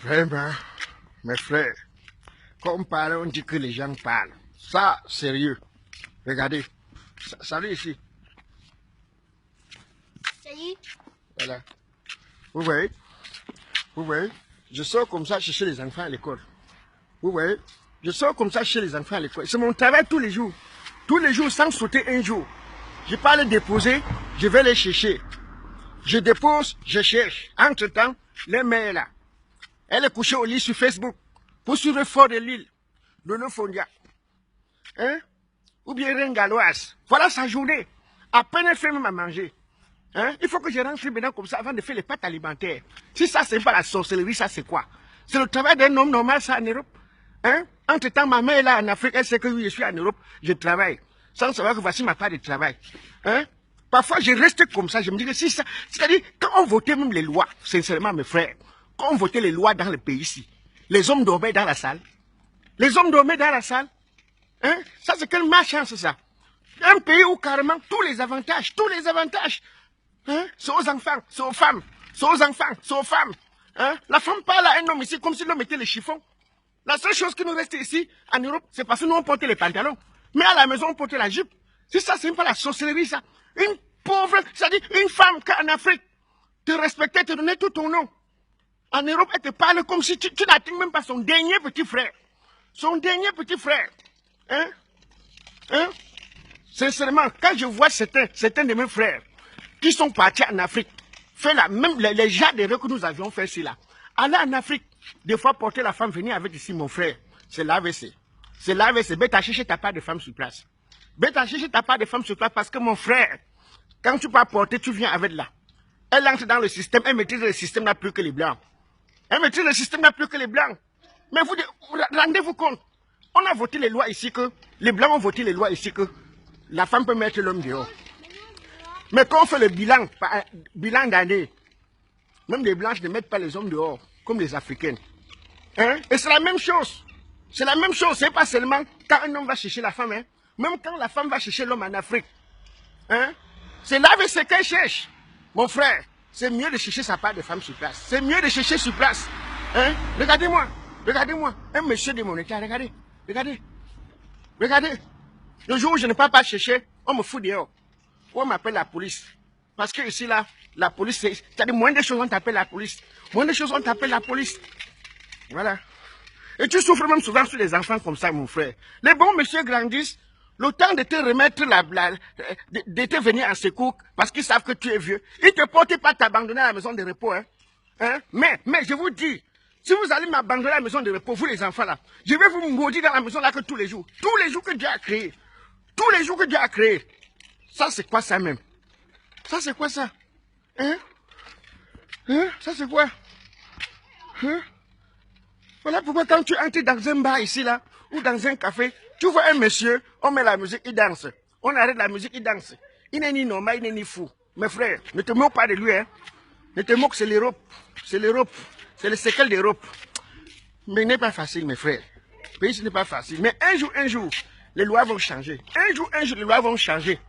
Vraiment, mes frères, quand on parle, on dit que les gens parlent. Ça, sérieux. Regardez. Salut ici. Salut. Voilà. Vous voyez? Vous voyez? Je sors comme ça chercher les enfants à l'école. Vous voyez? Je sors comme ça chez les enfants à l'école. C'est mon travail tous les jours. Tous les jours sans sauter un jour. Je pas les déposer, je vais les chercher. Je dépose, je cherche. Entre-temps, les mères là, elle est couchée au lit sur Facebook pour suivre Fort de Lille, Nono Fondia. Hein? Ou bien Rengaloise. Voilà sa journée. À peine elle fait même à manger. Hein? Il faut que je rentre maintenant comme ça avant de faire les pâtes alimentaires. Si ça, c'est pas la sorcellerie, ça c'est quoi? C'est le travail d'un homme normal, ça en Europe. Hein? Entre-temps, ma mère est là en Afrique, elle sait que oui, je suis en Europe, je travaille. Sans savoir que voici ma part de travail. Hein? Parfois, je reste comme ça, je me dis que si ça... C'est-à-dire, quand on votait même les lois, sincèrement, mes frères, quand on votait les lois dans le pays ici, les hommes dormaient dans la salle. Les hommes dormaient dans la salle. Hein? Ça, c'est quelle malchance, ça. Un pays où carrément tous les avantages, hein? C'est aux enfants, c'est aux femmes, c'est aux enfants, c'est aux femmes. Hein? La femme parle à un homme ici comme si l'homme était le chiffon. La seule chose qui nous reste ici, en Europe, c'est parce que nous on portait les pantalons. Mais à la maison, on portait la jupe. Si ça, c'est pas la sorcellerie, ça. Une pauvre, c'est-à-dire une femme qu'en Afrique te respectait, te donnait tout ton nom. En Europe, elle te parle comme si tu n'atteins même pas son dernier petit frère. Son dernier petit frère. Hein? Hein? Sincèrement, quand je vois certains de mes frères qui sont partis en Afrique, faire la même, les gens d'erreurs que nous avions fait ici là. Aller en Afrique, des fois porter la femme, venir avec ici mon frère, c'est l'AVC. C'est l'AVC. Bête chercher ta part de femme sur place. Bête chercher ta part de femme sur place parce que mon frère, quand tu peux porter, tu viens avec là. Elle entre dans le système, elle maîtrise le système là plus que les blancs. Elle maîtrise le système là plus que les blancs. Mais vous rendez-vous compte, on a voté les lois ici que, les blancs ont voté les lois ici que la femme peut mettre l'homme dehors. Mais quand on fait le bilan d'année, même les blanches ne mettent pas les hommes dehors, comme les africaines. Hein? Et c'est la même chose. C'est la même chose. C'est pas seulement quand un homme va chercher la femme, hein? Même quand la femme va chercher l'homme en Afrique. Hein? C'est l'AVC qu'elle cherche. Mon frère, c'est mieux de chercher sa part de femme sur place. C'est mieux de chercher sur place. Hein? Regardez-moi. Regardez-moi. Un monsieur de mon état, regardez. Regardez. Regardez. Le jour où je ne peux pas chercher, on me fout dehors. On m'appelle la police. Parce que ici, là, la police, c'est-à-dire, moins de choses, on t'appelle la police. Moins de choses, on t'appelle la police. Voilà. Et tu souffres même souvent sur les enfants comme ça, mon frère. Les bons messieurs grandissent, le temps de te remettre de te venir en secours, parce qu'ils savent que tu es vieux. Ils ne te portent pas t'abandonner à la maison de repos, hein. Hein? Mais, je vous dis, si vous allez m'abandonner à la maison de repos, vous les enfants là, je vais vous maudire dans la maison là que tous les jours que Dieu a créé. Tous les jours que Dieu a créé. Ça, c'est quoi ça même? Ça, c'est quoi ça? Hein? Hein? Ça, c'est quoi? Hein? Voilà pourquoi quand tu entres dans un bar ici, là, ou dans un café, tu vois un monsieur, on met la musique, il danse. On arrête la musique, il danse. Il n'est ni normal, il n'est ni fou. Mes frères, ne te moque pas de lui, hein. Ne te moque, c'est l'Europe. C'est l'Europe. C'est le séquel d'Europe. Mais il n'est pas facile, mes frères. Le pays, ce n'est pas facile. Mais un jour, les lois vont changer. Un jour, les lois vont changer.